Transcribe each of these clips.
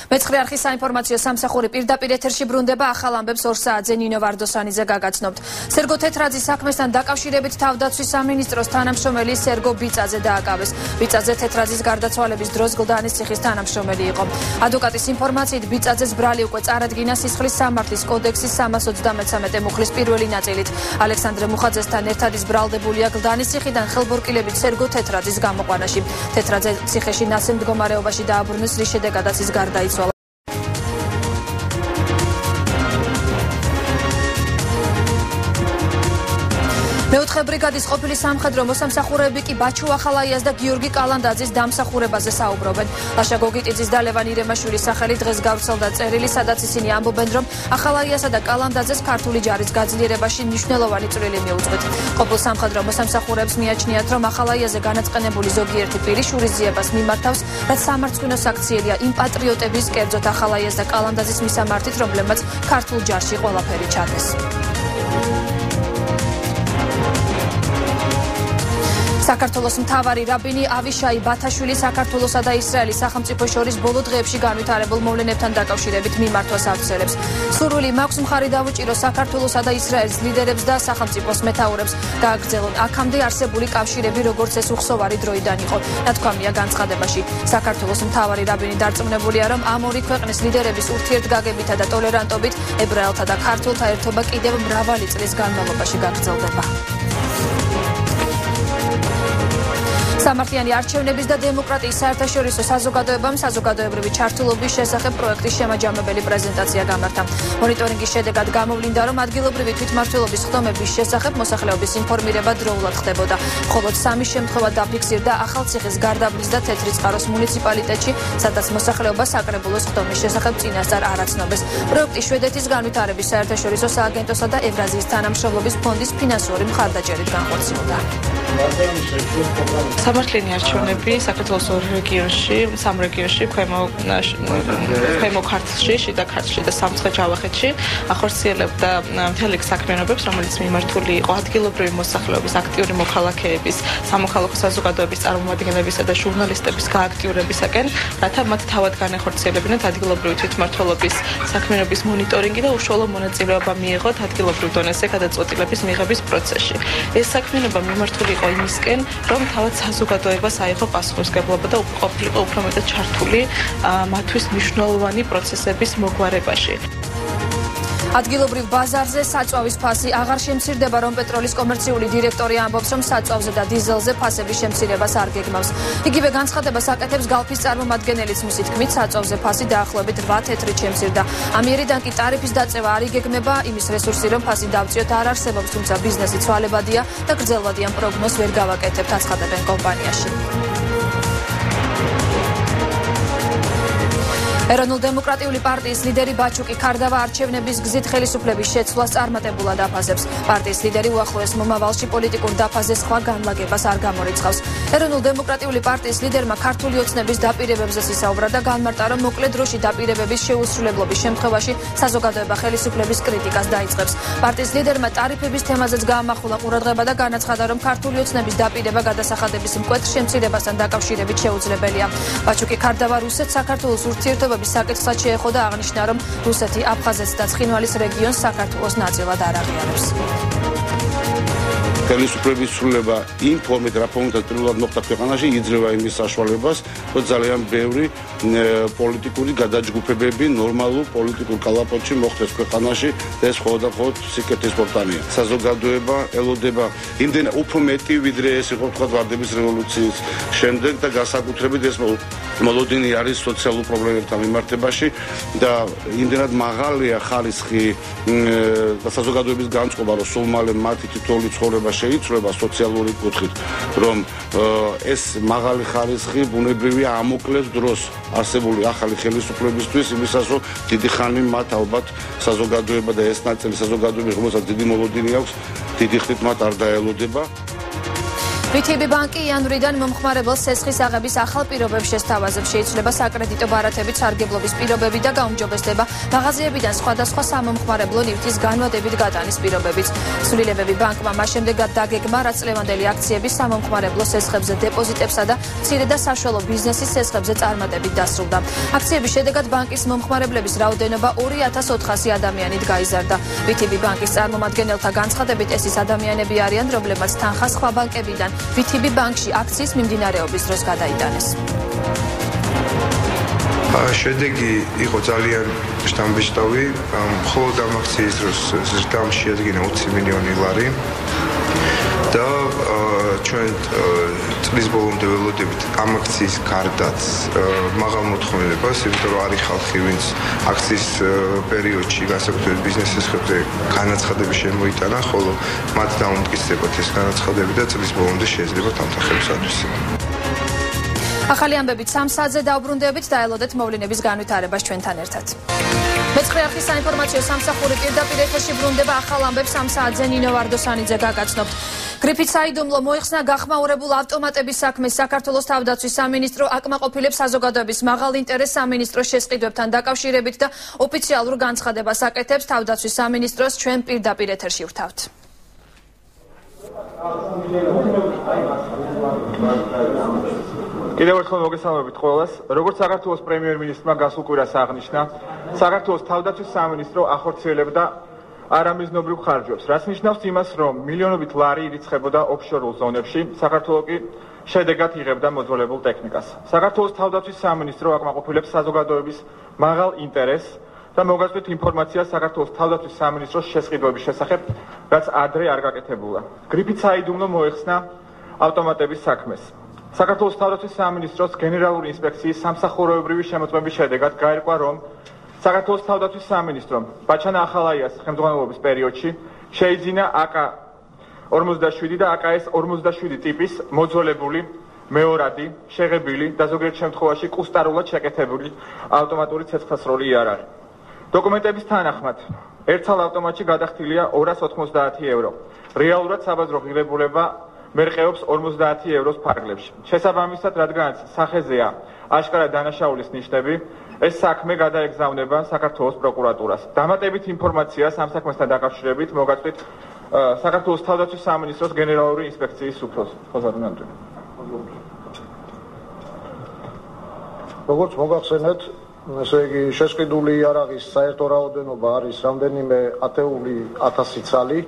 მეცხრე არხის საინფორმაციო სამსახური პირდაპირ ეთერში ბრუნდება ახალ ამბებს 2 საათზე ნინო ვარდოსანიძე გაგაცნობთ. სერგო თეთრაძის საქმესთან დაკავშირებით თავდაცვის სამინისტროს თანამშრომელი სერგო ბიწაძე დააკავეს. ბიწაძე თეთრაძის გარდაცვალების დროს გლდანის ციხის თანამშრომელი იყო. ადვოკატის ინფორმაციით ბიწაძეს ბრალი უკვე წარადგინა სისხლის სამართლის კოდექსის 333 მუხლის პირველი ნაწილით. ალექსანდრე მუხაძესთან ერთად ის ბრალდებულია გლდანის ციხიდან ხელბორკილებით სერგო თეთრაძის გამოყვანაში. თეთრაძე ციხეში ნასე მდგომარეობაში დააბრუნეს, რის შედეგადაც ის გარდაიცვალა. მეოთხე ბრიგადის ყოფილი სამხედრო მოსამსახურეები კი ბაჩუ ახალაიას და გიორგი კალანდაძის დამსახურებაზე საუბრობენ. ლაშა გოგიტიძის და ლევან ირემაშვილის სახელი დღეს გავრცელდა წერილი, სადაც ისინი ამბობენ, რომ ახალაიასა და კალანდაძეს ქართული ჯარის გაძლიერებაში მნიშვნელოვანი წვლილი მიუძღვით. ყოფილ სამხედრო მოსამსახურეებს მიაჩნიათ, რომ ახალაიაზე განაწყენებული ზოგიერთი პირი შურიზიებას მიმართავს, რაც სამარცხვინო საქციელია იმ პატრიოტების, კერძოდ ახალაიას და კალანდაძის მისამართით, რომლებმაც ქართულ ჯარში ყველაფერი ჩადეს. საქართველოს მთავარი რაბინი ავიშაი ბათაშვილი საქართველოსა და ისრაელის სახელმწიფოს შორის ბოლო დღეებში განვითარებულ მოვლენებთან დაკავშირებით მიმართვას ავრცელებს. სურვილი მაქვს მხარი დავუჭიროს საქართველოსა და ისრაელის ლიდერებს და სახელმწიფოს მეთაურებს გააგრძელონ აქამდე არსებული კავშირები, როგორც ეს უხსოვარი დროიდან იყო. ნათქვამია განცხადებაში. საქართველოს მთავარი რაბინი დარწმუნებულია, რომ ამ ორი ქვეყნის ლიდერების ურთიერთგაგებითა და ტოლერანტობით ებრაელთა და ქართველთა ერთობა კიდევ მრავალი წლის განმავლობაში გაგრძელდება. სამართლიანი არჩევნების და დემოკრატიის საერთაშორისო საზოგადოებამ საზოგადოებრივი ჩართულობის შესახებ პროექტის შემაჯამებელი პრეზენტაცია გამართა. მონიტორინგის შედეგად გამოვლინდა, რომ ადგილობრივი თვითმმართველობის ხდომების შესახებ მოსახლეობის ინფორმირება დროულად ხდებოდა. მხოლოდ 3 შემთხვევა დაფიქსირდა ახალციხის გარდაბნის და თეთრიწყაროს მუნიციპალიტეტში, სადაც მოსახლეობა საკრებულოს ხდომის შესახებ წინასწარ არ აცნობეს. პროექტი შვედეთის განვითარების საერთაშორისო სააგენტოსა და ევრაზიის თანამშრომლობის ფონდის ფინანსური მხარდაჭერით განხორციელდა. სამართლიანი არჩევნები საქართველოს 2 რეგიონში, 3 რეგიონში, ქვემო ქართლში, შიდა ქართლში და სამცხე-ჯავახეთში ახორციელებდა მთელი საქმიანობებს, რომელიც მიმართული იყო ადგილობრივი მოსახლეობის, აქტიური მოქალაქეების, სამოქალაქო საზოგადოების წარმომადგენლებისა და ჟურნალისტების გააქტიურებისაკენ, რათა მათ თავად განეხორციელებინათ ადგილობრივი თვითმმართველობის საქმიანობის მონიტორინგი და უშუალო მონაწილეობა მიიღოთ ადგილობრივ დონეზე გადაწყვეტილების მიღების პროცესში. ეს საქმიანობა მიმართული იყო იმისკენ, რომ თავად საზოგადოებას აიღო პასუხისმგებლობა და ყოფილიყო უფრო მეტად ჩართული მათთვის მნიშვნელოვანი პროცესების მოგვარებაში. ადგილობრივ ბაზარზე საწვავის ფასი აღარ შემცირდება, რომ პეტროლის კომერციული დირექტორი ამბობს, რომ საწვავზე და დიზელზე ფასების შემცირებას არ გეგმავს. იგივე განცხადებას აკეთებს გალფის წარმომადგენელიც, მისი თქმით, საწვავზე ფასი დაახლოებით 8 თეთრით შემცირდა. ამიერიდან კი ტარიფის დაწევა არ იგეგმება, იმის რესურსი, რომ ფასი დავწიოთ, არ არსებობს, თუმცა ბიზნესი ცვალებადია და გრძელვადიან პროგნოზს ვერ გავაკეთებთ, აცხადებენ კომპანიაში. ეროვნულ-დემოკრატიული პარტიის ლიდერი ბაჩუკი ქარდავა არჩევნების გზით ხელისუფლების შეცვლას წარმატებულად აფასებს. პარტიის ლიდერი უახლოეს მომავალში პოლიტიკურ დაფაზე სხვა განლაგებას არ გამორიცხავს. ეროვნულ-დემოკრატიული პარტიის ლიდერმა ქართული ოცნების დაპირებებზე ისაუბრა და განმარტა, რომ მოკლე დროში დაპირებების შეუსრულებლობის შემთხვევაში საზოგადოება ხელისუფლების კრიტიკას დაიწყებს. პარტიის ლიდერმა ტარიფების თემაზეც გაამახვილა ყურადღება და განაცხადა, რომ ქართული ოცნების დაპირება გადასახადების მკვეთრ შემცირებასთან დაკავშირებით შეუძლებელია. ბაჩუკი ქარდავა რუსეთს საქართველოს ურთიერთობა საკითხად შეეხო და აღნიშნა, რომ რუსეთი აფხაზეთს და ცხინვალის რეგიონს საქართველოს ნაწილად არ აღიარებს. ხელისუფლების ცვლილება იმ ფორმით, რა ფორმითაც პირველად მოხდა ქვეყანაში, იძლევა იმის საშუალებას, რომ ძალიან ბევრი პოლიტიკური გადაჯგუფებები ნორმალურ პოლიტიკურ კალაპოტში მოხდეს ქვეყანაში და ეს მხოლოდ სიკეთის პორტალია. საზოგადოება ელოდება იმდენ უფრო მეტი, ვიდრე ეს იყო თქვა ვარდების რევოლუციის შემდეგ და განსაკუთრებით ეს მოლოდინი არის სოციალურ პრობლემებთან მიმართებაში და იმდენად მაღალია ხარისხი და საზოგადოების განწყობა, რომ სულ მალე მათი თითოეული ცხოვრება შეიცვლება სოციალური კუთხით, რომ ეს მაღალი ხარისხი ბუნებრივია ამოკლებს დროს არსებული ახალი ხელისუფლებისთვის, იმისას, რომ დიდი ხანი მათ ალბათ საზოგადოება და ეს ნაწილი საზოგადოების, რომელსაც დიდი მოლოდინი აქვს, დიდი ხნით მათ არ დაელოდება. VTB ბანკი იანვრიდან მომხმარებელს სესხის აღების ახალ პირობებს შესთავაზებს. Შეიძლება საკრედიტო ბარათებით სარგებლობის პირობები და გაუმჯობესდება მაღაზიებიდან სხვადასხვა სამომხმარებლო ნივთის განვადებით გატანის პირობებიც. სრულილებები ბანკმა მას შემდეგ დაგეგმა, რაც წლევანდელი აქციების სამომხმარებლო სესხებზე დეპოზიტებსა და მცირე და საშუალო ბიზნესის სესხებზე წარმატებით დასრულდა. აქციების შედეგად ბანკის მომხმარებლების რაოდენობა 2400 ადამიანით გაიზარდა. VTB ბანკის წარმომადგენელთა განცხადებით, ეს ის ადამიანები არიან, რომლებმაც თანხა სხვა ბანკებიდან VTB ბანკში აქციის მიმდინარეობის დროს გადაიტანეს. შედეგი იყო ძალიან შთამბეჭდავი. მხოლოდ ამ აქციის დროს ზრდამ შეადგინა 20 მილიონი ლარი და ჩვენ წლის ბოლომდე ველოდებით ამ აქციის გარდაც მაღალ მოთხოვნილებას, იმიტომ რომ არის ხალხი, ვინც აქციის პერიოდში განსაკუთრებით ბიზნეს სესხებზე განაცხადები შემოიტანა, ხოლო მათ დაუმტკიცდებათ ეს განაცხადები და წლის ბოლომდე შეიძლება დამთახების ადრესება. ახალი ამბებით 3 საათზე დაუბრუნდებით, დაელოდეთ მოვლენების განვითარებას ჩვენთან ერთად. მეცხრე არხის საინფორმაციო სამსახური პირდაპირ ეთერში ბრუნდება. ახალ ამბებს 3 საათზე ნინო ვარდოსანიძე გაგაცნობთ. გრიფით საიდუმლო მოიხსნა გახმაურებულ ავტომატების საქმეს. საქართველოს თავდაცვის სამინისტრო აკმაყოფილებს საზოგადოების მაღალ ინტერესს სამინისტროს შესყიდვებთან დაკავშირებით და ოფიციალურ განცხადებას აკეთებს. თავდაცვის სამინისტროს ჩვენ პირდაპირ ეთერში ვრთავთ. კიდევ ერთხელ მოგესალმებით ყველას. როგორც საქართველოს პრემიერ-მინისტრმა გასულ კვირას აღნიშნა, საქართველოს თავდაცვის სამინისტრო ახორციელებდა არამიზნობრივ ხარჯვებს, რაც ნიშნავს იმას, რომ მილიონობით ლარი ირიცხებოდა ოფშორულ ზონებში, საქართველო კი შედეგად იღებდა მოძველებულ ტექნიკას. საქართველოს თავდაცვის სამინისტრო აკმაყოფილებს საზოგადოების მაღალ ინტერესს და მოგაწვით ინფორმაცია საქართველოს თავდაცვის სამინისტროს შესყიდვების შესახებ, რაც ადრე არ გაკეთებულა. გრიფით საიდუმლო მოეხსნა ავტომატების საქმეს. საქართველოს თავდაცვის სამინისტროს გენერალური ინსპექციის სამსახურეობრივი შემოწმების შედეგად გაირკვა, რომ საქართველოს თავდაცვის სამინისტრომ ბაჩანა ახალაიას ხელმძღვანელობის პერიოდში შეიძინა AK-47 და AKS-47 ტიპის მოძველებული, მეორადი, შეღებილი და ზოგიერთ შემთხვევაში კუსტარულად შეკეთებული ავტომატური ცეცხლსროლი იარაღი. დოკუმენტების თანახმად, ერთ ცალ ავტომატში გადახდილია 290 евро. რეალურად საბაზრო ღირებულება მერყეობს 50 ევროს ფარგლებში. შესაბამისად, რადგანაც სახეზეა აშკარა დანაშაულის ნიშნები, ეს საქმე გადაეგზავნება საქართველოს პროკურატურას. დამატებით ინფორმაციას ამ საქმესთან დაკავშირებით მოგაწვით საქართველოს თავდაცვის სამინისტროს გენერალური ინსპექციის უფროს. როგორც მოგახსენეთ, ესე იგი შესყიდული იარაღის საერთო რაოდენობა არის რამდენიმე ათეული 1000 ცალი.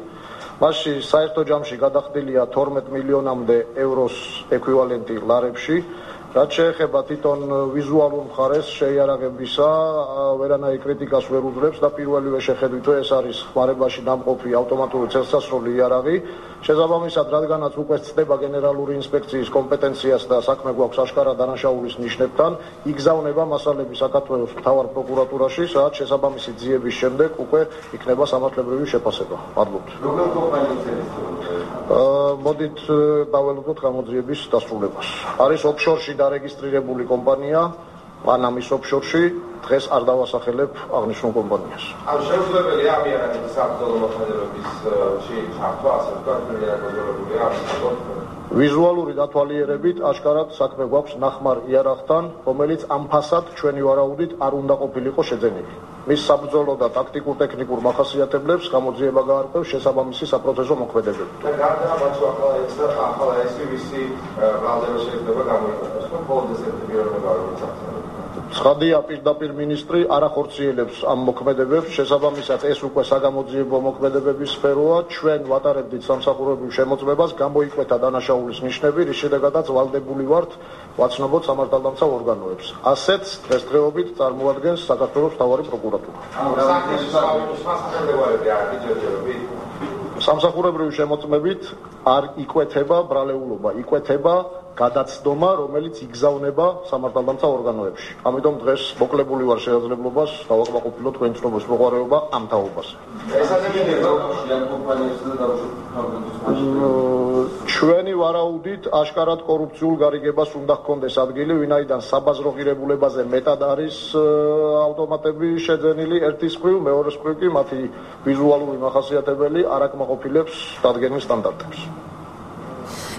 მასში საერთო ჯამში გადახდილია 12 მილიონამდე ევროს ეკვივალენტი ლარებში. რაც შეეხება თვითონ ვიზუალურ მხარეს შეიარაღებისა, ვერანაირ კრიტიკას ვერ უძლებს და პირველივე შეხედვით ეს არის ხმარებაში დამყოფი ავტომატური ცეცხლსასროლი იარაღი. შესაბამისად, რადგანაც უკვე ცდება გენერალური ინსპექციის კომპეტენციას და საქმე გვაქვს აშკარა დანაშაულის ნიშნებთან, იგზავნება მასალები საქართველოს მთავარ პროკურატურაში, სადაც შესაბამისი ძიების შემდეგ უკვე იქნება სამართლებრივი შეფასება. მადლობთ. როგორ კომპანიის მოდით დაველოდოთ გამოძიების დასრულებას. არის ოფშორში დარეგისტრირებული კომპანია, პანამის ოფშორში, დღეს არ დავასახელებ აღნიშნულ კომპანიას. ამ შეუძლებელი ამიერების საბრძოლო მოხდენების ჩართვა, ასე ვთქვათ, რეალიზებულია ამ ვიზუალური დათვალიერებით აშკარად საქმე გვაქვს ნახმარ იარაღთან, რომელიც ამ ფასად ჩვენი ვარაუდით არ უნდა ყოფილიყო შეძენილი. მის საბრძოლო და ტაქტიკურ ტექნიკურ მახასიათებლებს გამოძიება გაარკვევს შესაბამისი საპროცესო მოქმედებები. და გარდა ამაზე ახლა ეს ვისი ბრალდება შეიძლება გამოიყენოს, მხოლოდ ესეთი პიროვნება გავიცავთ. ცხადია, პირდაპირ მინისტრი არ ახორციელებს ამ მოქმედებებს, შესაბამისად ეს უკვე საგამოძიებო მოქმედებების სფეროა. ჩვენ ვატარებდით სამსახურებრივ შემოწმებას, გამოიკვეთა დანაშაულის ნიშნები, რის შედეგადაც ვალდებული ვართ ვაცნობოთ სამართალდამცავ ორგანოებს. ასეც დღესდღეობით წარმოადგენს საქართველოს მთავარი პროკურატურა. სამსახურებრივი შემოწმებით არ იკვეთება ბრალეულობა, იკვეთება გადაცდომა, რომელიც იგზავნება სამართალდამცავ ორგანოებში. ამიტომ დღეს მოკლებული ვარ შესაძლებლობას დავაკმაყოფილო თქვენი ცნობის მოყვარეობა ამ თაობას. ჩვენი ვარაუდით აშკარად კორუფციულ გარიგებას უნდა ჰქონდეს ადგილი, ვინაიდან საბაზრო ღირებულებაზე მეტად არის ავტომატები შეძენილი ერთის მხრივ, მეორეს მხრივ კი მათი ვიზუალური მახასიათებელი არ აკმაყოფილებს დადგენილ სტანდარტებს.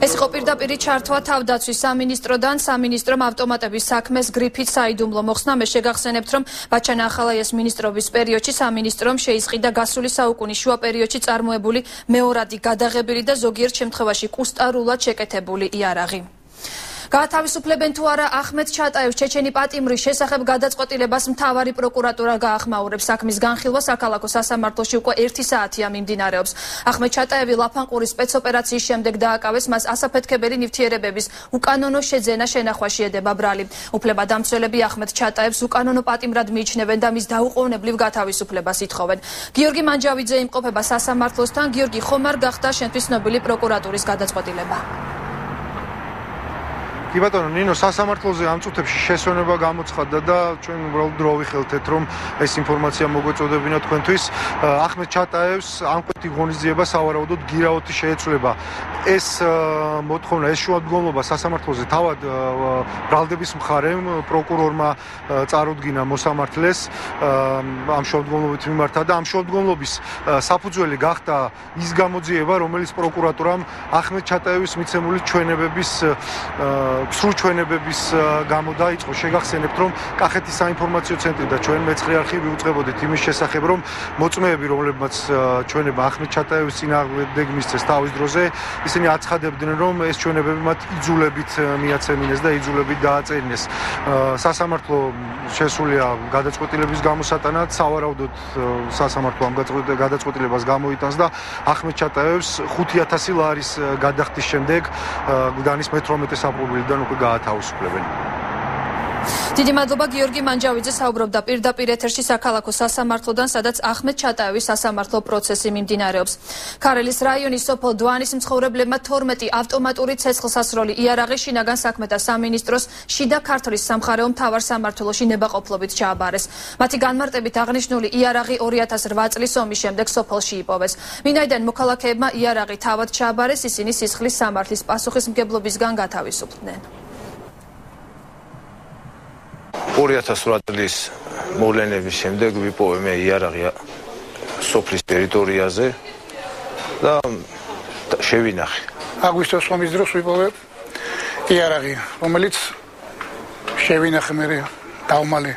ეს იყო პირდაპირი ჩართვა თავდაცვის სამინისტროდან. სამინისტრომ ავტომატების საქმეს გრიფით საიდუმლო მოხსნა. მე შეგახსენებთ, რომ ბაჩან ახალაიას მინისტრობის პერიოდში სამინისტრომ შეისყიდა გასული საუკუნის შუა პერიოდში წარმოებული მეორადი გადაღებილი და ზოგიერთ შემთხვევაში კუსტარულად შეკეთებული იარაღი. გაათავისუფლებენ თუ არა ახმედ ჩატაევს ჩეჩენი პატიმრის შესახებ გადაწყვეტილებას მთავარი პროკურატურა გაახმაურებს. საქმის განხილვა საქალაქო სასამართლოში უკვე 1 საათია მიმდინარეობს. ახმედ ჩატაევი ლაფანყურის სპეცოპერაციის შემდეგ დააკავეს, მას ასაფეთქებელი ნივთიერებების უკანონო შეძენა შენახვაში ედება ბრალი. უფლებადამცველები ახმედ ჩატაევს უკანონო პატიმრად მიიჩნევენ და მის დაუყოვნებლივ გათავისუფლებას ითხოვენ. გიორგი მანჯავიძე იმყოფება სასამართლოსთან. გიორგი, ხომ არ გახდა შენთვის ცნობილი პროკურატურის გადაწყვეტილება? კი ბატონო ნინო, სასამართლოზე ამ წუთებში შესვენება გამოცხადდა და ჩვენ უბრალოდ დრო ვიხელთეთ, რომ ეს ინფორმაცია მოგვეწოდებინა თქვენთვის. ახმედ ჩატაევს ამკვეთი ღონისძიება სავარაუდოდ გირაოთი შეეცვლება. ეს მოთხოვნა, ეს შუამდგომლობა სასამართლოზე თავად ბრალდების მხარემ პროკურორმა წარუდგინა მოსამართლეს ამ შუამდგომლობით მიმართა და ამ შუამდგომლობის საფუძველი გახდა ის გამოძიება, რომელიც პროკურატურამ ახმედ ჩატაევის მიცემული ჩვენებების სრულ ჩვენებების გამო დაიწყო. შეგახსენებთ, რომ კახეთის საინფორმაციო ცენტრი და ჩვენ მეცხრე არქივი უწყებოდით იმის შესახებ, რომ მოწმეები, რომლებმაც ჩვენება ახმედ ჩატაევის წინააღმდეგ მისცეს თავის დროზე, ისინი აცხადებდნენ, რომ ეს ჩვენებები მათ იძულებით მიაცემინეს და იძულებით დააწერინეს. სასამართლო შესულია გადაწყვეტილების გამოსატანად, სავარაუდოდ სასამართლო ამ გადაწყვეტილებას გამოიტანს და ახმედ ჩატაევს 5,000 ლარის გადახდის შემდეგ გვდანის მე-18 საპრობილიდან უკვე გაათავისუფლებენ. დიდი მადლობა. გიორგი მანჯავიძე საუბრობდა პირდაპირ ეთერში საქალაქო სასამართლოდან, სადაც ახმედ ჩატაევის სასამართლო პროცესი მიმდინარეობს. ქარელის რაიონის სოფელ დვანის მცხოვრებლებმა 12 ავტომატური ცეცხლსასროლი იარაღი შინაგან საქმეთა სამინისტროს შიდა ქართლის სამხარეო მთავარ სამმართველოში ნებაყოფლობით ჩააბარეს. მათი განმარტებით აღნიშნული იარაღი 2008 წლის ომის შემდეგ სოფელში იპოვეს. მინაიდან მოქალაქეებმა იარაღი თავად ჩააბარეს, ისინი სისხლის სამართლის პასუხისმგებლობისგან გათავისუფლდნენ. 2008 წლის მოვლენების შემდეგ ვიპოვე მე იარაღი სოფლის ტერიტორიაზე და შევინახე. აგვისტოს ომის დროს ვიპოვე იარაღი, რომელიც შევინახე მე დავმალე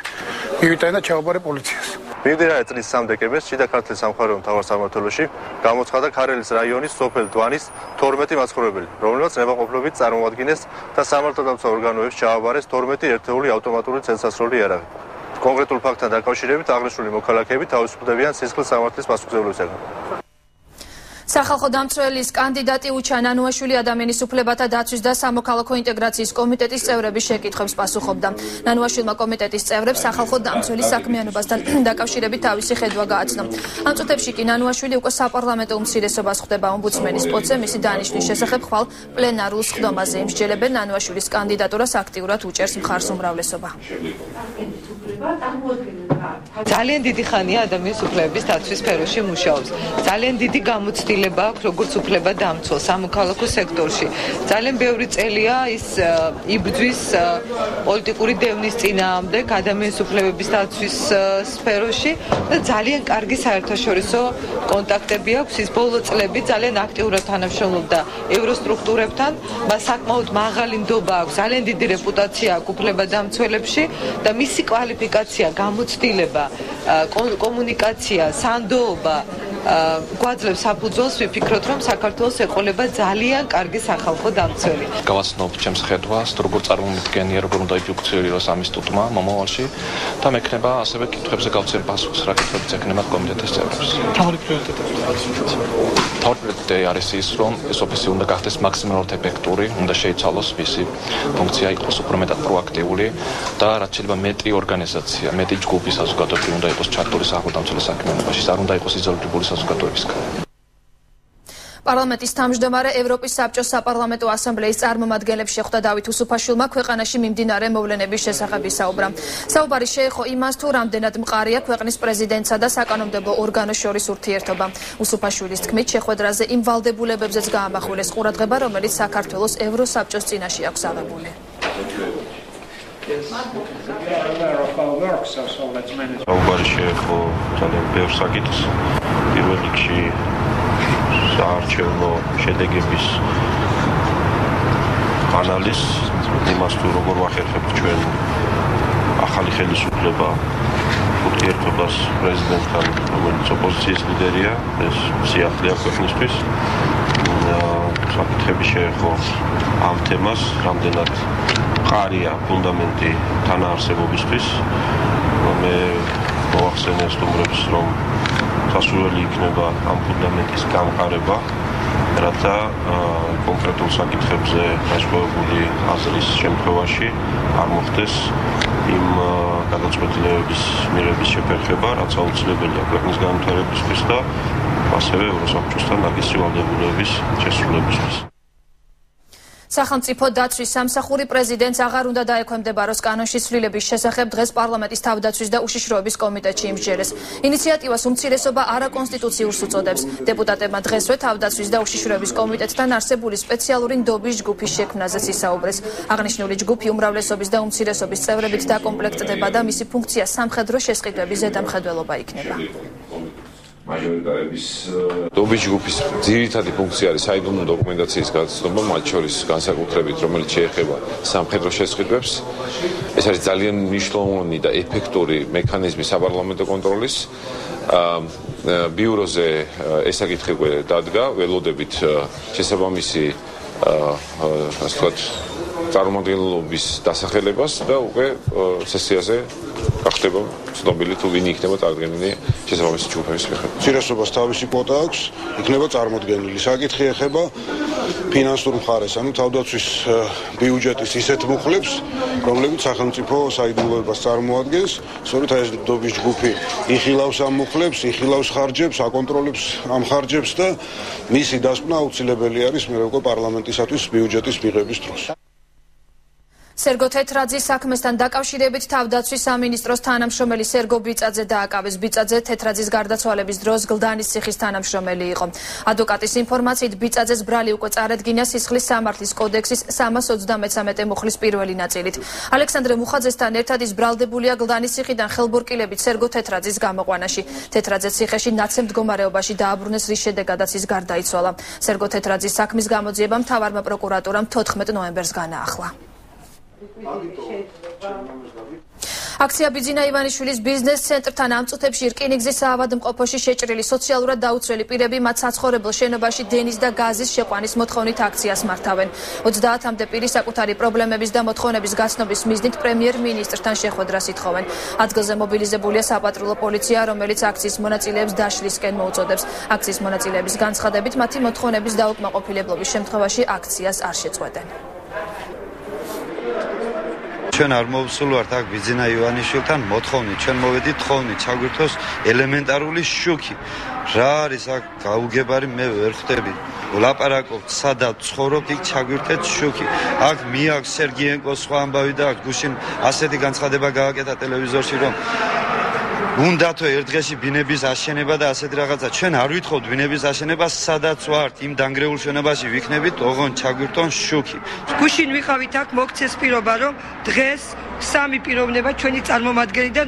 მივიტანე და ჩავაბარე პოლიციას. მიმდინარე წლის 3 დეკემბერს შიდა ქართლის სამხარეო მთავარ სამმართველოში გამოცხადა ქარელის რაიონის სოფელ დვანის 12 მაცხოვრებელი, რომლებმაც ნებაყოფლობით წარმოადგენეს და სამართალდამცავ ორგანოებს ჩააბარეს 12 ერთეული ავტომატური ცეცხლსასროლი იარაღი. კონკრეტულ ფაქტთან დაკავშირებით აღნიშნული მოქალაქეები თავისუფლებდებიან სისხლის სამართლის პასუხისმგებლობისაგან. სახალხო დამცველის კანდიდატი უჩა ნანუაშვილი ადამიანის უფლებათა დაცვის და სამოქალაქო ინტეგრაციის კომიტეტის წევრების შეკითხვებს პასუხობდა. ნანუაშვილმა კომიტეტის წევრებს სახალხო დამცველის საქმიანობასთან დაკავშირებით თავისი ხედვა გააცნო. ამ წუთებში კი ნანუაშვილი უკვე საპარლამენტო უმცირესობას ხვდება ომბუდსმენის პოსტზე, მისი დანიშვნის შესახებ ხვალ პლენარულ სხდომაზე იმსჯელებენ. ნანუაშვილის კანდიდატურას აქტიურად უჭერს მხარს უმრავლესობა. ძალიან დიდი ხანია ადამიანის უფლებების დაცვის სფეროში მუშაობს. ძალიან დიდი გამოცდილება აქვს როგორც უფლება დამცველ სამოქალაქო სექტორში. ძალიან ბევრი წელია ის იბრძვის პოლიტიკური დევნის წინააღმდეგ ადამიანის უფლებების დაცვის სფეროში და ძალიან კარგი საერთაშორისო კონტაქტები აქვს. ის ბოლო წლები ძალიან აქტიურად თანამშრომლობდა ევროსტრუქტურებთან, მას საკმაოდ მაღალი ნდობა აქვს, ძალიან დიდი რეპუტაცია აქვს უფლება დამცველებში და მისი კვალიფიკაცია, გამოცდილება, კომუნიკაცია, სანდოობა გვაძლევს საფუძველს ვიფიქროთ, რომ საქართველოს ეყოლება ძალიან კარგი სახალხო დამცველი. გავაცნობ ჩემს ხედვას, როგორ წარმომიდგენია, როგორ უნდა იფუნქციონიროს ამ ინსტიტუტმა მომავალში და მექნება ასევე კითხვებზე გავცემ პასუხს, რა კითხვებიც ექნება კომიტეტის წევრებს. თავი პრიორიტეტები არის ის, რომ ეს ოფისი უნდა გახდეს მაქსიმალურად ეფექტური, უნდა შეიცვალოს მისი ფუნქცია, იყოს უფრო მეტად პროაქტიული და რაც შეიძლება მეტი ორგანიზაცია, მეტი ჯგუფი საზოგადოებრივი უნდა იყოს ჩართული სახალხო დამცველის საქმიანობაში, არ უნდა იყოს იზოლირებული საზოგადოებისგან. პარლამენტის თავმჯდომარე ევროპის საბჭოს საპარლამენტო ასამბლეის წარმომადგენლებს შეხვდა დავით უსუფაშვილმა ქვეყანაში მიმდინარე მოვლენების შესახებ ისაუბრა. საუბარი შეეხო იმას, თუ რამდენად მყარია ქვეყნის პრეზიდენტსა და საკანონმდებლო ორგანოს შორის ურთიერთობა. უსუფაშვილის თქმით, შეხვედრაზე იმ ვალდებულებებზეც გაამახვილეს ყურადღება, რომელიც საქართველოს ევროსაბჭოს წინაშე აქვს აღებული. საუბარი შეეხო ძალიან ბევრ საკითხს. პირველ რიგში საარჩევნო შედეგების ანალიზს იმას თუ როგორ ვახერხებთ ჩვენ ახალი ხელისუფლება ურთიერთობას პრეზიდენტთან, რომელიც ოპოზიციის ლიდერია, ეს სიახლეა ქვეყნისთვის. საკითხები შეეხო ამ თემას, რამდენად მყარია ფუნდამენტი თანაარსებობისთვის. მე მოახსენე სტუმრებს, რომ სასურველი იქნება ამ ფუნდამენტის გამყარება, რათა კონკრეტულ საკითხებზე განსხვავებული აზრის შემთხვევაში არ მოხდეს იმ გადაწყვეტილებების მიღების შეფერხება, რაც აუცილებელია ქვეყნის განვითარებისთვის და ასევე ევროსაბჭოსთან ნაკისრი ვალდებულების შესრულებისთვის. სახელმწიფო დაცვის სამსახური პრეზიდენტს აღარ უნდა დაექვემდებაროს კანონში ცვლილების შესახებ დღეს პარლამენტის თავდაცვის და უშიშროების კომიტეტში იმსჯერეს. ინიციატივას უმცირესობა არაკონსტიტუციურს უწოდებს. დეპუტატებმა დღესვე თავდაცვის და უშიშროების კომიტეტთან არსებული სპეციალური ნდობის ჯგუფის შექმნაზეც ისაუბრეს. აღნიშნული ჯგუფი უმრავლესობის და უმცირესობის წევრებით დაკომპლექტდება და მისი ფუნქცია სამხედრო შესყიდვების ზედამხედველობა იქნება. ნდობის ჯგუფის ძირითადი ფუნქცია არის საიდუმლო დოკუმენტაციის გაცნობა, მათ შორის განსაკუთრებით, რომელიც შეეხება სამხედრო შესყიდვებს. ეს არის ძალიან მნიშვნელოვანი და ეფექტური მექანიზმი საპარლამენტო კონტროლის. ბიუროზე ეს საკითხი დადგა, ველოდებით შესაბამისი ასე ვთქვათ, წარმომადგენლობის დასახელებას და უკვე სესიაზე გახდება ცნობილი თუ ვინ იქნება წარდგენილი შესაბამისი ჯგუფების მიხედვით. უმცირესობას თავისი კვოტა აქვს, იქნება წარმოდგენილი. საკითხი ეხება ფინანსურ მხარეს, ანუ თავდაცვის ბიუჯეტის ისეთ მუხლებს, რომლებიც სახელმწიფო საიდუმლოებას წარმოადგენს. სწორედ ეს ნდობის ჯგუფი იხილავს ამ მუხლებს, იხილავს ხარჯებს, აკონტროლებს ამ ხარჯებს და მისი დასკვნა აუცილებელი არის მე უკვე პარლამენტისათვის ბიუჯეტის მიღების დროს. სერგო თეთრაძის საქმესთან დაკავშირებით თავდაცვის სამინისტროს თანამშრომელი სერგო ბიწაძე დააკავეს. ბიწაძე თეთრაძის გარდაცვალების დროს გლდანის ციხის თანამშრომელი იყო. ადვოკატის ინფორმაციით ბიწაძეს ბრალი უკვე წარედგინა სისხლის სამართლის კოდექსის 333 მუხლის პირველი ნაწილით. ალექსანდრე მუხაძესთან ერთად ის ბრალდებულია გლდანის ციხიდან ხელბორკილებით სერგო თეთრაძის გამოყვანაში. თეთრაძე ციხეში ნაცემ მდგომარეობაში დააბრუნეს, რის შედეგადაც ის გარდაიცვალა. სერგო თეთრაძის საქმის გამოძიება მთავარმა პროკურატურამ 14 ნოემბერს განაახლა. აქცია ბიძინა ივანიშვილის ბიზნეს ცენტრთან ამ წუთებში რკინიგზის საავადმყოფოში შეჭრილი სოციალურად დაუცველი პირები მათ საცხოვრებელ შენობაში დენის და გაზის შეყვანის მოთხოვნით აქციას მართავენ. 30-მდე პირი საკუთარი პრობლემების და მოთხოვნების გაცნობის მიზნით პრემიერ-მინისტრთან შეხვედრას ითხოვენ. ადგილზე მობილიზებულია საპატრულო პოლიცია, რომელიც აქციის მონაწილეებს დაშლისკენ მოუწოდებს. აქციის მონაწილეების განცხადებით მათი მოთხოვნების დაუკმაყოფილებლობის შემთხვევაში აქციას არ შეწყვეტენ. ჩვენ არ მოვსულვართ აქ ბიძინა ივანიშვილთან მოთხოვნით, ჩვენ მოვედით თხოვნით, ჩაგვირთოს ელემენტარული შუქი. რა არის აქ გაუგებარი, მე ვერ ხვდები. ვლაპარაკობთ, სადაც ცხოვრობთ, იქ ჩაგვირთეთ შუქი. აქ მიაქვს სერგიენკოს სხვა ამბავი და აქ გუშინ ასეთი განცხადება გააკეთა ტელევიზორში, რომ უნდათო ერთ დღეში ბინების აშენება და ასეთი რაღაცა. ჩვენ არ ვითხოვთ ბინების აშენებას, სადაც ვართ, იმ დანგრეულ შენობაში ვიქნებით, ოღონდ ჩაგვირთონ შუქი. გუშინ ვიყავით აქ, მოგცეს პირობა, რომ დღეს სამი პიროვნება ჩვენი წარმომადგენლიდან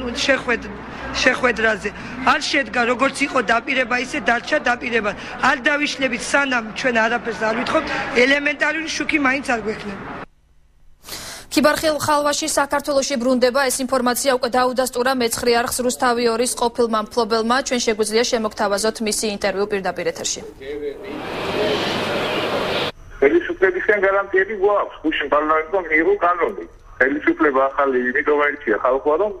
შეხვედრაზე. არ შედგა, როგორც იყო დაპირება, ისე დარჩა დაპირება. არ დავიშლებით, სანამ ჩვენ არაფერს არ ვითხოვთ, ელემენტარული შუქი მაინც არ გვექნება. ქიბარხალვაში საქართველოში ბრუნდება, ეს ინფორმაცია უკვე დაუდასტურა მეცხრე არხს რუსთავი 2-ის ყოფილმა მფლობელმა. ჩვენ შეგვიძლია შემოგთავაზოთ მისი ინტერვიუ პირდაპირ ეთერში. ხელისუფლებისგან გარანტიები გვაქვს, გუშინ პარლამენტმა მიიღო კანონი. ხელისუფლება ახალი იმიტომ აირჩია ხალხმა, რომ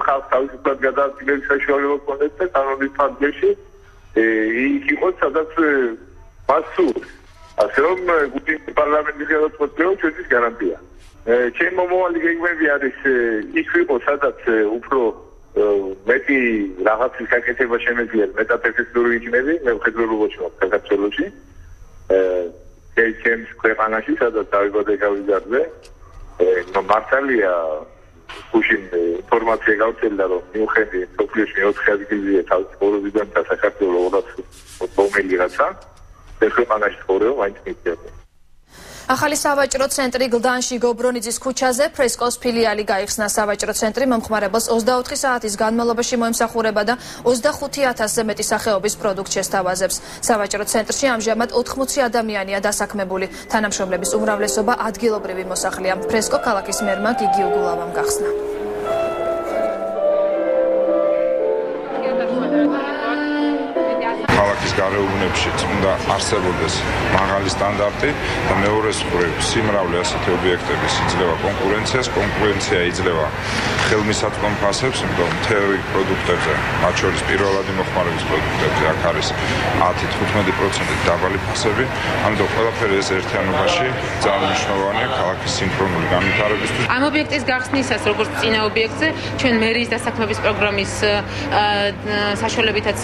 ხალხ თავისუფლად გადაადგილების საშუალება ჰქონდეს და კანონის ფარგლებში იქ იყოს, სადაც მას სურს. ასე რომ გუშინ პარლამენტის გადაწყვეტილება ჩვენთვის გარანტია. ჩემ მომავალი გეგმები არის ის ვიყო, სადაც უფრო მეტი რაღაცის გაკეთება შემეძლია, მეტად ეფექტური იქნები, მე ვხედველობაში ვარ საქართველოში. ჩემს ქვეყანაში, სადაც დავიბადე გავიზარდე. მართალია გუშინ ინფორმაცია გავრცელდა, რომ მიუხედავად სოფლიოში 4 ადგილზეა თავის პრეზიდენტთან და საქართველოს 200 მომელი რაცა, ეს ქვეყანაში ცხოვრება მაინც მიწევდა. ახალი სავაჭრო ცენტრი გლდანში გობრონიძის ქუჩაზე ფრესკოს ფილიალი გაიხსნა. სავაჭრო ცენტრი მომხმარებელს 24 საათის განმავლობაში მოემსახურება და 25,000-ზე მეტი სახეობის პროდუქტს შესთავაზებს. სავაჭრო ცენტრში ამჟამად 80 ადამიანია დასაქმებული. თანამშრომლების უმრავლესობა ადგილობრივი მოსახლეა. ფრესკო ქალაქის მერმა გიგი უგულავამ გახსნა. ქალაქის გარეუბნებში უნდა არსებობდეს მაღალი სტანდარტი და მეორე მხრივ სიმრავლე ასეთი ობიექტების იძლევა კონკურენციას, კონკურენცია იძლევა ხელმისაწვდომ ფასებს, იმიტომ მთელი პროდუქტებზე, მათ შორის პირველადი მოხმარების პროდუქტებზე აქ არის 10-15% დაბალი ფასები, ამიტომ ყველაფერი ეს ერთიანობაში ძალიან მნიშვნელოვანია ქალაქის სინქრონული განვითარებისთვის. ამ ობიექტის გახსნისას, როგორც წინა ობიექტზე, ჩვენ მერიის დასაქმების პროგრამის საშუალებითაც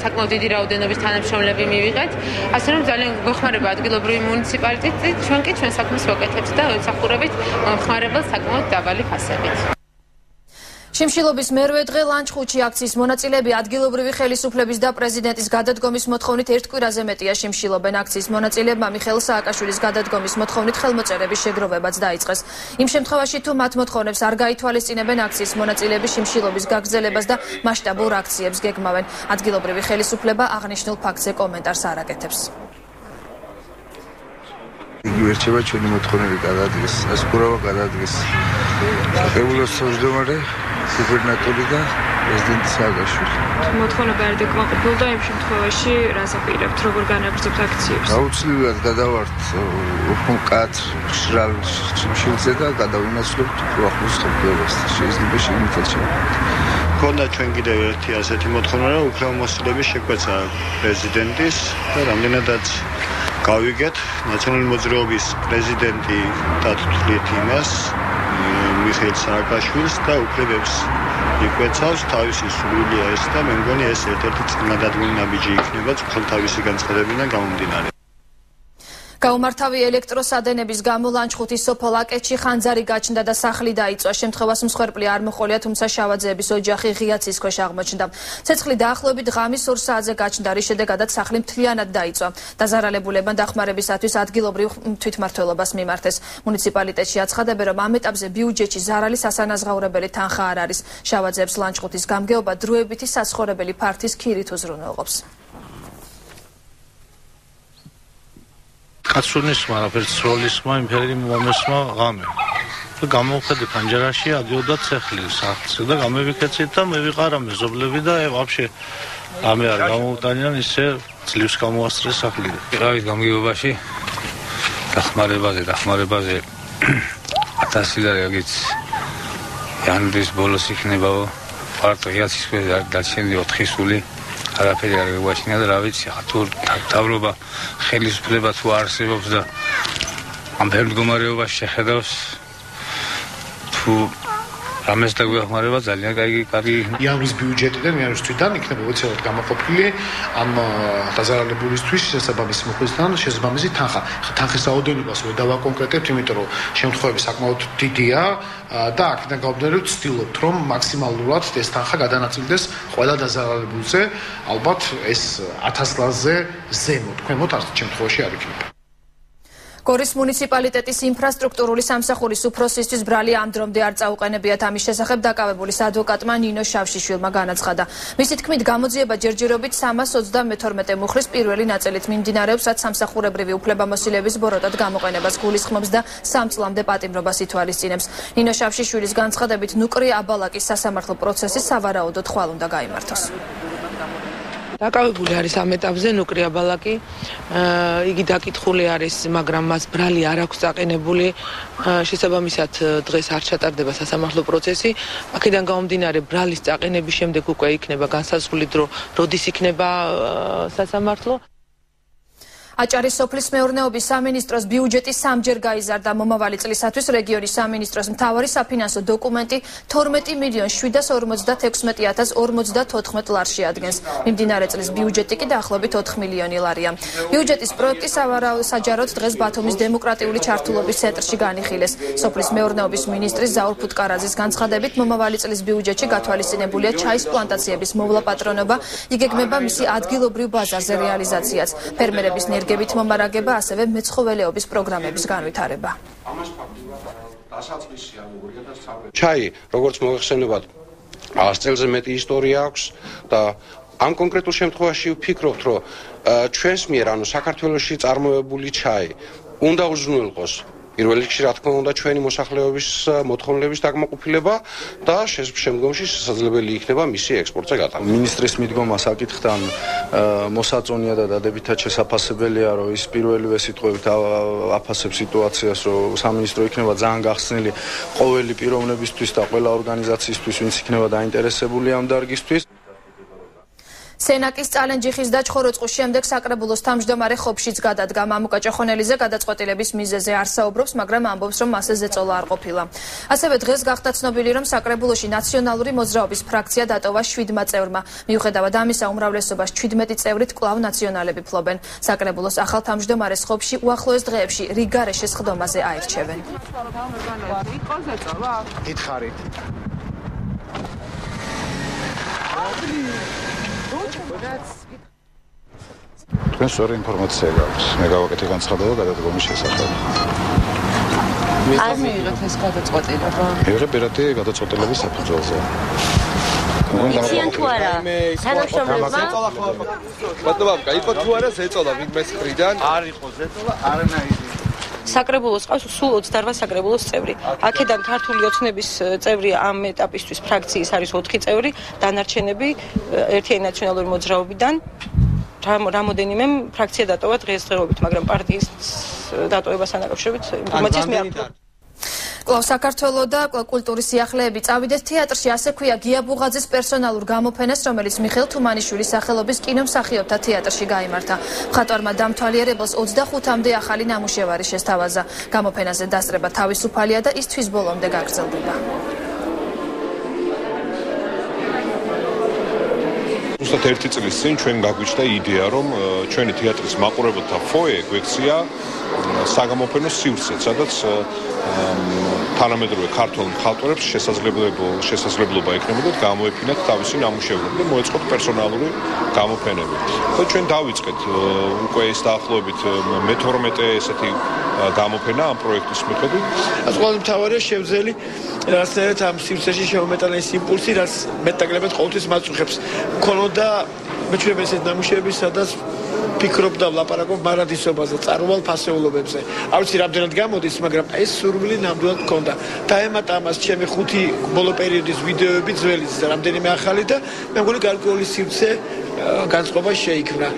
საკმაოდ დიდი რაოდენობის თანამშრომლები მივიღეთ, ასე რომ ძალიან გვეხმარება ადგილობრივი მუნიციპალიტეტი, ჩვენ კი ჩვენ საქმეს ვაკეთებთ და ემსახურებით მომხმარებელს საკმაოდ დაბალი ფასებით. შიმშილობის მერვე დღე ლანჩხუთში აქციის მონაწილეები ადგილობრივი ხელისუფლების და პრეზიდენტის გადადგომის მოთხოვნით ერთ კვირაზე მეტია შიმშილობენ. აქციის მონაწილეებმა მიხეილ სააკაშვილის გადადგომის მოთხოვნით ხელმოწერების შეგროვებაც დაიწყეს. იმ შემთხვევაში თუ მათ მოთხოვნებს არ გაითვალისწინებენ, აქციის მონაწილეები შიმშილობის გაგრძელებას და მასშტაბურ აქციებს გეგმავენ. ადგილობრივი ხელისუფლება აღნიშნულ ფაქტზე კომენტარს არ აკეთებს. იგივე რჩება ჩვენი მოთხოვნები გადადგეს, ასკურავა გადადგეს. საკრებულოს თავმჯდომარე გუბერნატორი და პრეზიდენტი სააკაშვილი. მოთხოვნები არ დაკმაყოფილდა იმ შემთხვევაში რას აპირებთ, როგორ განაგრძობთ აქციებს? აუცილებლად გადავართ მკაცრ მშრალ შიმშილზე და გადავინაცვლებთ უახლოს ხმელეთს. შეიძლება შემიძლია შევხვდეთ. ქონდა ჩვენ კიდევ ერთი ასეთი მოთხოვნა, რომ უფლებამოსილების შეკვეცა პრეზიდენტის და რამდენადაც გავიგეთ ნაციონალური მოძრაობის პრეზიდენტი დათვლით იმას მიხეილ სააკაშვილს და უფლებებს იკვეცავს თავისი სრულია ეს და მე მგონი ეს ერთ-ერთი წინადადგმული ნაბიჯი იქნება წყალ თავისი განცხადებიდან გამომდინარე. გაუმართავი ელექტროსადენების გამო ლანჩხუთის სოფელ აკეთში ხანძარი გაჩნდა და სახლი დაიწვა. შემთხვევას მსხვერპლი არ მოჰყოლია, თუმცა შავაძეების ოჯახი ღია ცის ქვეშ აღმოჩნდა. ცეცხლი დაახლოებით ღამის 2 საათზე გაჩნდა, რის შედეგადაც სახლი მთლიანად დაიწვა. დაზარალებულებმა დახმარებისათვის ადგილობრივ თვითმმართველობას მიმართეს. მუნიციპალიტეტში აცხადებენ, რომ ამ ეტაპზე ბიუჯეტში ზარალი სასანაზღაურებელი თანხა არ არის. შავაძეებს ლანჩხუთის გამგეობა დროებითი საცხოვრებელი ფართის ქირით უზრუნველყოფს. კაცუნისმა, რაფერცროლისმა, იმფერი მომესმა ღამე. და გამოვხედე პანჯარაში, ადიოდა ცეხლი სახლზე და გამევიქეცით და მე ვიყარა მეზობლები და ვაფშე ამე არ გამოუტანიან ისე ძლივს გამოასწრეს სახლი. ვიყავით გამგეობაში დახმარებაზე 1000 და რაგიც იანვრის ბოლოს იქნებაო პარტიაცის ქვეშ დარჩენილი 4 სული არაფერი არ გვაჩნია და რა ვიცი ხა თუ დავრობა ხელისუფლება თუ არსებობს და ამ ფერ მდგომარეობას შეხედავს თუ რამეს დაგვეხმარება ძალიან კარგი იანვრის ბიუჯეტიდან იანვრის თვითონ იქნება უცებად გამოყოფილი ამ დაზარალებულისთვის შესაბამისი მოხდიდან შესაბამისი თანხა. თანხის რაოდენობას ვერ დავაკონკრეტებთ, იმიტომ რომ შემთხვევები საკმაოდ დიდია და აქედან გამომდინარე ვცდილობთ რომ მაქსიმალურად ეს თანხა გადანაწილდეს ყველა დაზარალებულზე. ალბათ ეს 1000 ლარზე ზემოთ, ქვემოთ არც შემთხვევაში არ იქნება. გორის მუნიციპალიტეტის ინფრასტრუქტურული სამსახურის უფროსისთვის ბრალი ამ დრომდე არ წაუყენებიათ. ამის შესახებ დაკავებულის ადვოკატმა ნინო შავშიშვილმა განაცხადა. მისი თქმით, გამოძიება ჯერჯერობით 322 მუხლის პირველი ნაწილით მიმდინარეობს, რაც სამსახურებრივი უფლებამოსილების ბოროტად გამოყენებას გულისხმობს და 3 წლამდე პატიმრობას ითვალისწინებს. ნინო შავშიშვილის განცხადებით, ნუკრი აბალაკის სასამართლო პროცესი სავარაუდოდ ხვალ უნდა გაიმართოს. დაკავებული არის ამ ეტაპზე ნუკრი აბალაკი, იგი დაკითხული არის, მაგრამ მას ბრალი არ აქვს წაყენებული, შესაბამისად დღეს არ ჩატარდება სასამართლო პროცესი. აქედან გამომდინარე ბრალის წაყენების შემდეგ უკვე იქნება განსაზღვრული დრო, როდის იქნება სასამართლო. აჭარის სოფლის მეურნეობის სამინისტროს ბიუჯეტი 3-ჯერ გაიზარდა. მომავალი წლისათვის რეგიონის სამინისტროს მთავარი საფინანსო დოკუმენტი 12,766,054 ლარს შეადგენს. მიმდინარე წლის ბიუჯეტი კი დაახლოებით 4 მილიონი ლარია. ბიუჯეტის პროექტი საჯაროდ დღეს ბათუმის დემოკრატიული ჩართულობის ცენტრში განიხილეს. სოფლის მეურნეობის მინისტრის ზაურ ფუტკარაძის განცხადებით, მომავალი წლის ბიუჯეტში გათვალისწინებულია ჩაის პლანტაციების მოვლა პატრონობა, იგეგმება მისი ადგილობრივ ბაზარზე რეალიზაციაც. ფერმერების ენერგებით მომარაგება, ასევე მეცხოველეობის პროგრამების განვითარება. ჩაი, როგორც მოიხსენებათ, 100 წელზე მეტი ისტორია აქვს და ამ კონკრეტულ შემთხვევაში ვფიქრობთ, რომ ჩვენს მიერ, ანუ საქართველოში წარმოებული ჩაი უნდა უზრუნველყოს პირველ რიგში, რა თქმა უნდა, ჩვენი მოსახლეობის მოთხოვნილების დაკმაყოფილება და შემდგომში შესაძლებელი იქნება მისი ექსპორტზე გატანა. მინისტრის მიდგომა საკითხთან მოსაწონია და დადებითად შესაძლებელია, რომ ის პირველივე სიტყვებით აფასებს სიტუაციას, რომ სამინისტრო იქნება ძალიან გახსნილი ყოველი პიროვნებისთვის და ყველა ორგანიზაციისთვის, ვინც იქნება დაინტერესებული ამ დარგისთვის. სენაკის წალენჯიხის და ჩხოროწყუს შემდეგ საკრებულოს თავმჯდომარე ხობშიც გადადგა. მამუკა ჭოხონელიძე გადაწყვეტილების მიზეზზე არ საუბრობს, მაგრამ ამბობს, რომ მასზე ზეწოლა არ ყოფილა. ასევე დღეს გახდა ცნობილი, რომ საკრებულოში ნაციონალური მოძრაობის ფრაქცია დატოვა 7 წევრმა. მიუხედავად ამისა, უმრავლესობას 17 წევრით კვლავ ნაციონალები ფლობენ. საკრებულოს ახალ თავმჯდომარეს ხობში უახლოეს დღეებში რიგარეშეს ხდომაზე აირჩევენ. გითხარით. თქვენ სწორი ინფორმაცია გაქვთ. მე გავაკეთე განცხადება გადადგომის შესახებ. არ მიიღეთ ეს გადაწყვეტილება? მიიღე პირადი გადაწყვეტილების საფუძველზე. იციან თუ არა? თანამშრომლებმა ბატონო, იყო თუ არა ზეწოლა ვინმეს მხრიდან? არ იყო ზეწოლა, არანაირი. საკრებულოს ყავს სულ 28 საკრებულოს წევრი. აქედან ქართული ოცნების წევრი ამ ეტაპისთვის ფრაქციის არის 4 წევრი, დანარჩენები ერთიანი ნაციონალური მოძრაობიდან რამოდენიმე ფრაქცია დატოვა დღესდღეობით, მაგრამ პარტიის დატოვებასთან დაკავშირებით ინფორმაციას მე არ ვფლობ. კვლავ საქართველო და კულტურის სიახლეები წავიდეთ თეატრში, ასე ქვია გია ბუღაძის პერსონალურ გამოფენას, რომელიც მიხეილ თუმანიშვილის სახელობის კინომსახიობთა თეატრში გაიმართა. მხატვარმა დამთვალიერებელს 25-მდე ახალი ნამუშევარი შესთავაზა. გამოფენაზე დასწრება თავისუფალია და ის თვის ბოლომდე გაგრძელდება. ზუსტად 1 წლის წინ ჩვენ გაგვიჩნდა იდეა, რომ ჩვენი თეატრის მაყურებელთა ფოიე გვექცია საგამოფენო სივრცე, სადაც თანამედროვე ქართულ მხატვრებს შესაძლებლობა ექნებოდათ გამოეფინათ თავისი ნამუშევრები და მოეწყოთ პერსონალური გამოფენები. და ჩვენ დავიწყეთ უკვე ეს დაახლოებით მე-12 ესეთი გამოფენა ამ პროექტის მიხედვით. ეს ყოველ მთავარია შევძელი რასაც ამ სივრცეში შევმეტანა ის იმპულსი, რაც მეტნაკლებად ყოველთვის მაწუხებს. მქონოდა მეჩვენებენ ეს ნამუშევრები, სადაც ფიქრობდა ვლაპარაკობ მარადისობაზე, წარუვალ ფასეულობებზე. არ ვიცი რამდენად გამოდის, მაგრამ ეს სურვილი ნამდვილად მქონდა. დაემატა ამას ჩემი 5 ბოლო პერიოდის ვიდეოები ძველი და რამდენიმე ახალი და მე მგონი გარკვეული სივრცე განწყობა შეიქმნა.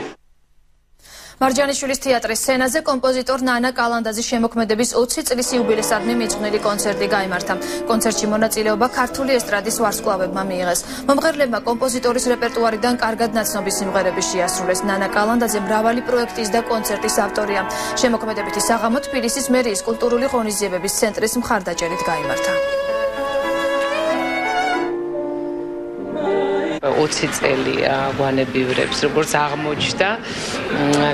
მარჯანიშვილის თეატრის სცენაზე კომპოზიტორ ნანა კალანდაძის შემოქმედების 20 წლის იუბილესადმი მიძღვნილი კონცერტი გაიმართა. კონცერტში მონაწილეობა ქართული ესტრადის ვარსკვლავებმა მიიღეს. მომღერლებმა კომპოზიტორის რეპერტუარიდან კარგად ნაცნობი სიმღერები შეასრულეს. ნანა კალანდაძე მრავალი პროექტის და კონცერტის ავტორია. შემოქმედებითი საღამო თბილისის მერიის კულტურული ღონისძიებების ცენტრის მხარდაჭერით გაიმართა. 20 წელია გვანებივრებს, როგორც აღმოჩნდა,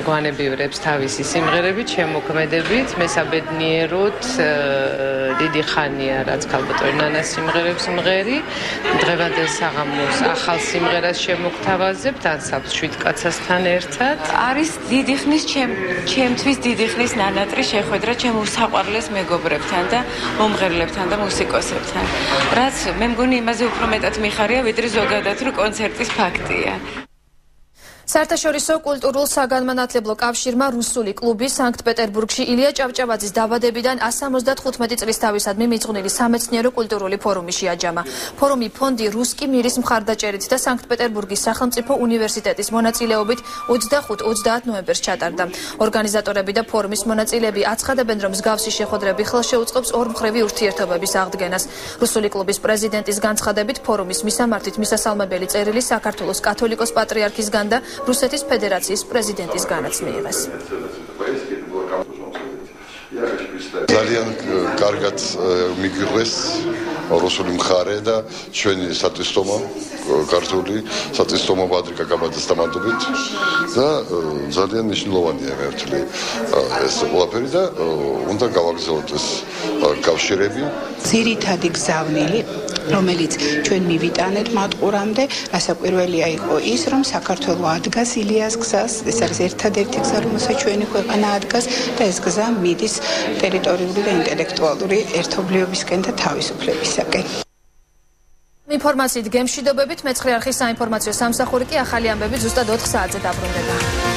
გვანებივრებს თავისი სიმღერებით, შემოქმედებით, მესაბედნიეროდ დიდი ხანია, რაც ქალბატონი ნანას სიმღერებს მღერი. დღევანდელ საღამოს ახალ სიმღერას შემოგთავაზებთ, ანსამბლ 7 კაცასთან ერთად. არის დიდი ხნის ჩემთვის დიდი ხნის ნანატრი შეხვედრა ჩემ უსაყვარლეს მეგობრებთან და მომღერლებთან და მუსიკოსებთან. რაც მე მგონი იმაზე უფრო მეტად მიხარია, ვიდრე ზოგადად რო კონცერტის ფაქტია. საერთაშორისო კულტურულ საგანმანათლებლო კავშირმა რუსული კლუბი სანქტ-პეტერბურგში ილია ჭავჭავაძის დაბადებიდან 175 წლის თავისადმი მიძღვნილი სამეცნიერო კულტურული ფორუმი შეაჯამა. ფორუმი ფონდი რუსკი მირის მხარდაჭერით და სანქტ-პეტერბურგის სახელმწიფო უნივერსიტეტის მონაწილეობით 25-30 ნოემბერს ჩატარდა. ორგანიზატორები და ფორუმის მონაწილეები აცხადებენ, რომ მსგავსი შეხვედრები ხელშეუწყობს ორმხრივი ურთიერთობების აღდგენას. რუსული კლუბის პრეზიდენტის განცხადებით, ფორუმის მისამართით მისასალმებელი წერილი საქართველოს კათოლიკოს პატრიარქისგან და რუსეთის ფედერაციის პრეზიდენტისგანაც მიიღეს. ძალიან კარგად მიგვიღეს რუსული მხარე და ჩვენი სატვისტომო ქართული სატვისტომო ბადრიკა გამადის დამატებით და ძალიან მნიშვნელოვანია მართლი ეს ყველაფერი და უნდა გავაგრძელოთ ეს კავშირები. ძირითადი გზავნილი რომელიც ჩვენ მივიტანეთ მატყურამდე, რასაკვირველია იყო ის, რომ საქართველო ადგას ილიას გზას, ეს არის ერთადერთი გზა, რომელსაც ჩვენი ქვეყანა ადგას და ეს გზა მიდის ტერიტორიული და ინტელექტუალური ერთობლიობისკენ და თავისუფლებისაკენ. ინფორმაციით გემშვიდობებით, მეცხრე არხის საინფორმაციო სამსახური კი ახალი ამბებით ზუსტად 4 საათზე დაბრუნდება.